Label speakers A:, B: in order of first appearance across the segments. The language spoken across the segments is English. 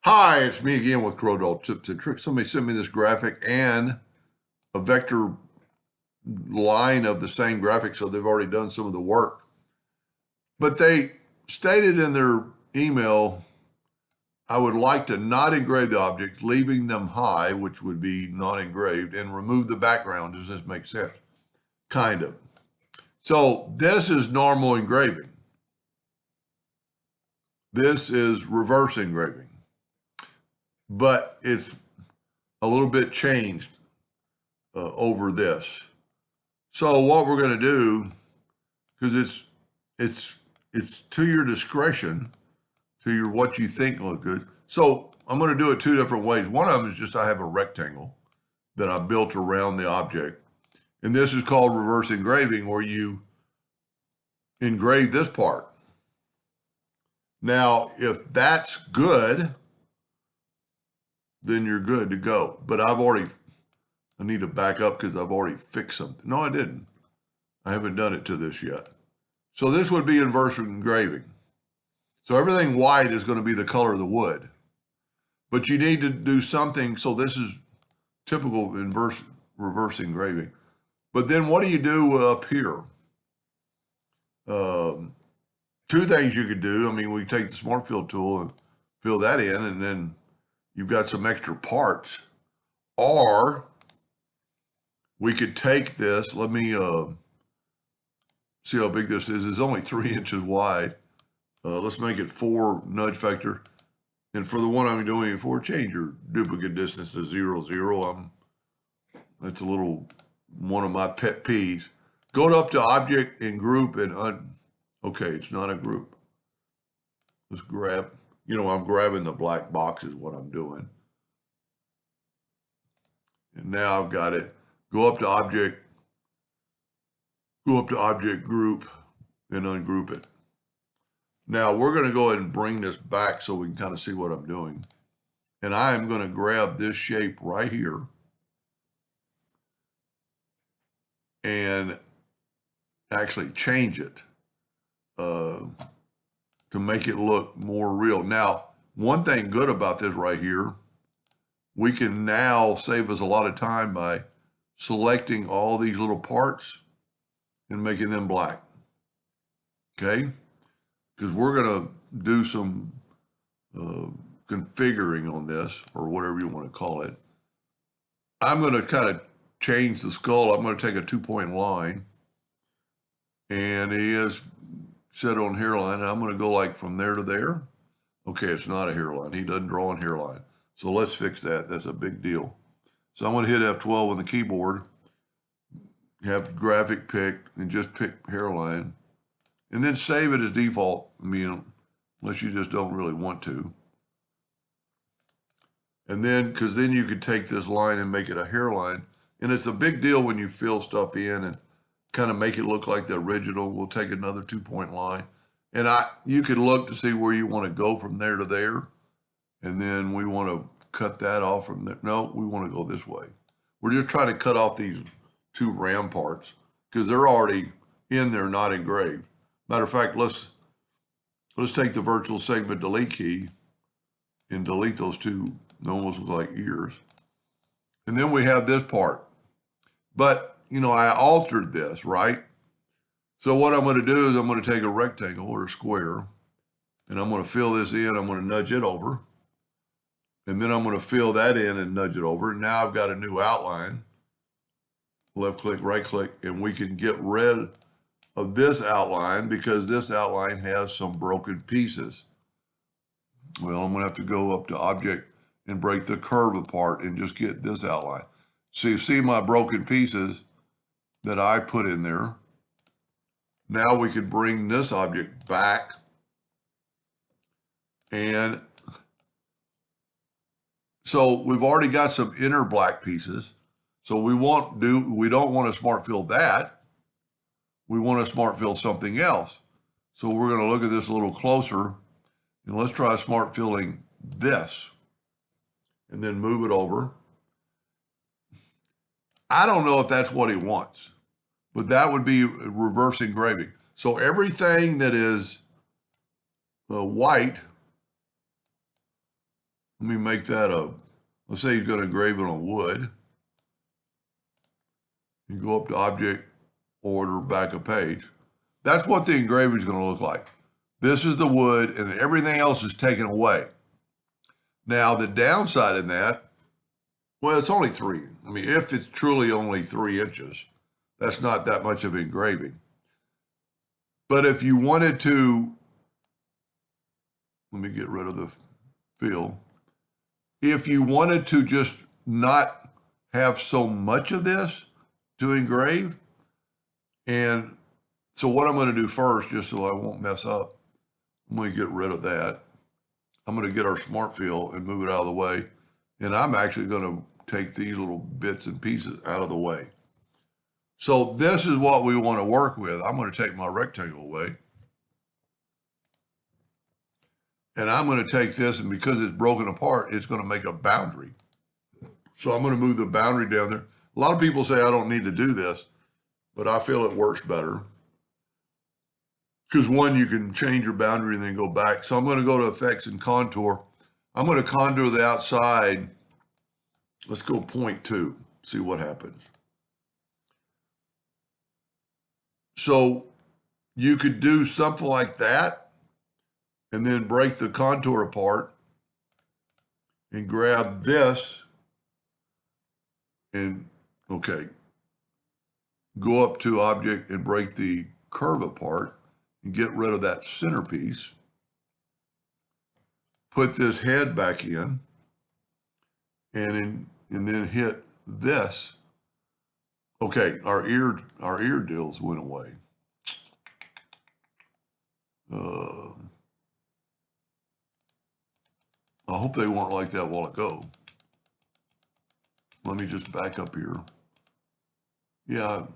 A: Hi, it's me again with Corel Tips and Tricks. Somebody sent me this graphic and a vector line of the same graphic, so they've already done some of the work. But they stated in their email, I would like to not engrave the objects, leaving them high, which would be not engraved, and remove the background. Does this make sense? Kind of. So this is normal engraving. This is reverse engraving, but it's a little bit changed over this. So what we're going to do, because it's to your discretion, to your what you think look good. So I'm going to do it two different ways. One of them is just I have a rectangle that I built around the object, and this is called reverse engraving, where you engrave this part. Now, if that's good, then you're good to go. But I need to back up because I've already fixed something. No, I didn't. I haven't done it to this yet. So this would be inverse engraving. So everything white is going to be the color of the wood. But you need to do something. So this is typical reverse engraving. But then what do you do up here? Two things you could do. I mean, we take the Smart Fill tool and fill that in, and then you've got some extra parts. Or we could take this. Let me see how big this is. It's only 3 inches wide. Let's make it 4 nudge factor. And for the one I'm doing it for, change your duplicate distance to 0, 0. That's a little one of my pet peeves. Go up to object and group and okay, it's not a group. Let's grab, I'm grabbing the black box is what I'm doing. And now I've got it. Go up to object group and ungroup it. Now we're going to go ahead and bring this back so we can kind of see what I'm doing. And I am going to grab this shape right here and actually change it to make it look more real. Now, one thing good about this right here, we can now save us a lot of time by selecting all these little parts and making them black. Okay? Because we're going to do some configuring on this, or whatever you want to call it. I'm going to kind of change the skull. I'm going to take a 2-point line, and he is set on hairline, and I'm going to go like from there to there. Okay, it's not a hairline. He doesn't draw on hairline. So let's fix that. That's a big deal. So I'm going to hit F12 on the keyboard, have graphic picked, and just pick hairline. And then save it as default, unless you just don't really want to. And then, because then you could take this line and make it a hairline. And it's a big deal when you fill stuff in and kind of make it look like the original. We'll take another 2-point line. And you could look to see where you want to go from there to there. And then we want to cut that off from there. No, we want to go this way. We're just trying to cut off these 2 ram parts because they're already in there, not engraved. Matter of fact, let's take the virtual segment delete key and delete those 2. They almost look like ears. And then we have this part. But, I altered this, right? So what I'm going to do is I'm going to take a rectangle or a square, and I'm going to fill this in. I'm going to nudge it over. And then I'm going to fill that in and nudge it over. And now I've got a new outline. Left click, right click, and we can get rid of this outline because this outline has some broken pieces. Well, I'm going to have to go up to object and break the curve apart and just get this outline. So you see my broken pieces that I put in there. Now we could bring this object back and so we've already got some inner black pieces. So we don't want to smart fill that. We want to smart fill something else. So we're going to look at this a little closer and let's try smart filling this and then move it over. I don't know if that's what he wants, but that would be reverse engraving. So everything that is white, let me make that let's say he's going to engrave it on wood. You go up to Object, Order, Back a Page. That's what the engraving is going to look like. This is the wood, and everything else is taken away. Now, the downside in that, well, it's only 3. I mean, if it's truly only 3 inches, that's not that much of engraving. But if you wanted to, let me get rid of the fill. If you wanted to just not have so much of this to engrave, and so what I'm going to do first, just so I won't mess up, I'm going to get rid of that. I'm going to get our smart fill and move it out of the way. And I'm actually going to take these little bits and pieces out of the way. So this is what we want to work with. I'm going to take my rectangle away. And I'm going to take this, and because it's broken apart, it's going to make a boundary. So I'm going to move the boundary down there. A lot of people say I don't need to do this, but I feel it works better. Because one, you can change your boundary and then go back. So I'm going to go to Effects and Contour. I'm going to contour the outside. Let's go 0.2, see what happens. So you could do something like that and then break the contour apart and grab this and, okay, go up to Object and break the curve apart and get rid of that centerpiece. Put this head back in and then hit this. Okay, our ear deals went away. I hope they weren't like that a while ago. Let me just back up here. Yeah,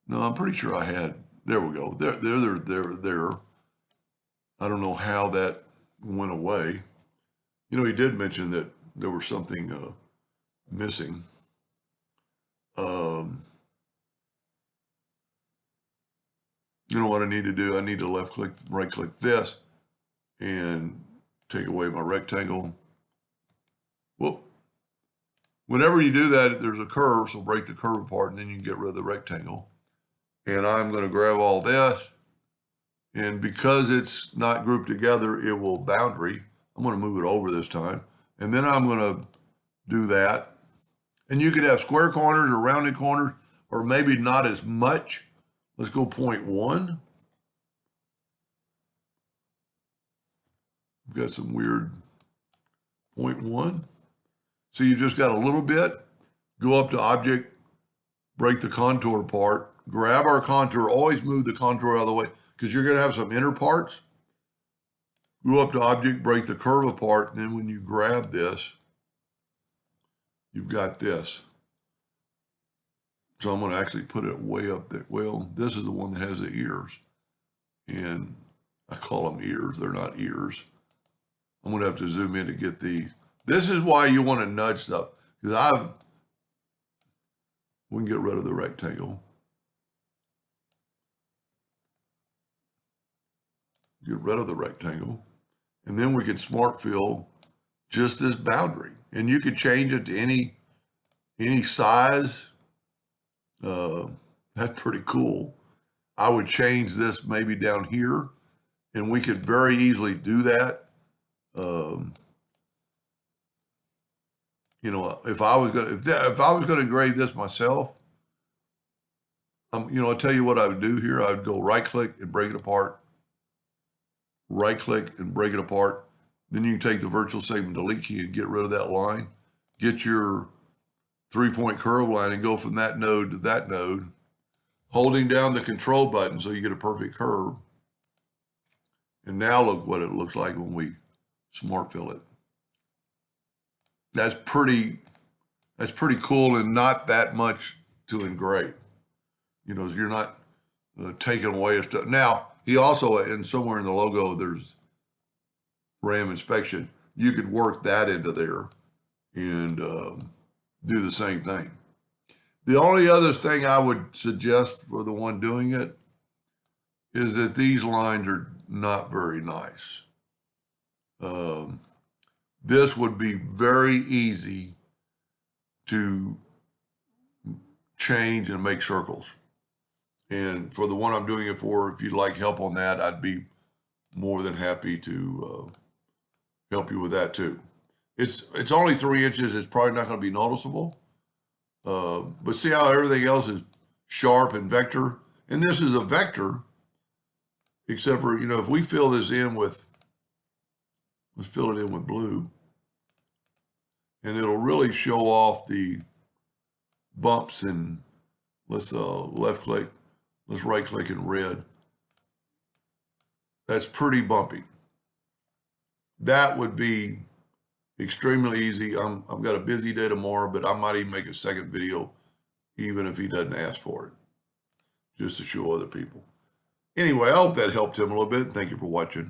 A: no, I'm pretty sure I had. There we go. There. I don't know how that went away. You know, he did mention that there was something missing. You know what I need to do? I need to left click, right click this and take away my rectangle. Whoop. Whenever you do that, there's a curve, so break the curve apart and then you can get rid of the rectangle. And I'm going to grab all this. And because it's not grouped together, it will boundary. I'm going to move it over this time. And then I'm going to do that. And you could have square corners or rounded corners, or maybe not as much. Let's go 0.1. We've got some weird 0.1. So you just got a little bit. Go up to Object, break the contour apart, grab our contour, always move the contour out of the way because you're going to have some inner parts. Go up to Object, break the curve apart, and then when you grab this, you've got this. So I'm going to actually put it way up there. Well, this is the one that has the ears. And I call them ears. They're not ears. I'm going to have to zoom in to get these. This is why you want to nudge stuff. Because we can get rid of the rectangle. Get rid of the rectangle. And then we can smart fill just this boundary. And you could change it to any size. That's pretty cool. I would change this maybe down here, and we could very easily do that. You know, if I was gonna engrave this myself, you know, I'll tell you what I would do here. I would go right click and break it apart. Right click and break it apart. Then you can take the virtual save and delete key and get rid of that line. Get your 3-point curve line and go from that node to that node, holding down the control button so you get a perfect curve. And now look what it looks like when we smart fill it. That's pretty cool and not that much to engrave. You know, you're not taking away stuff. Now, he also, and somewhere in the logo, there's RAM inspection. You could work that into there and do the same thing. The only other thing I would suggest for the one doing it is that these lines are not very nice. this would be very easy to change and make circles. And for the one I'm doing it for, if you'd like help on that, I'd be more than happy to help you with that too. It's only 3 inches. It's probably not going to be noticeable. But see how everything else is sharp and vector? And this is a vector, except for, if we fill this in with, let's fill it in with blue, and it'll really show off the bumps. And let's left click, let's right click in red. That's pretty bumpy. That would be extremely easy. I've got a busy day tomorrow, but I might even make a second video, even if he doesn't ask for it, just to show other people. Anyway, I hope that helped him a little bit. Thank you for watching.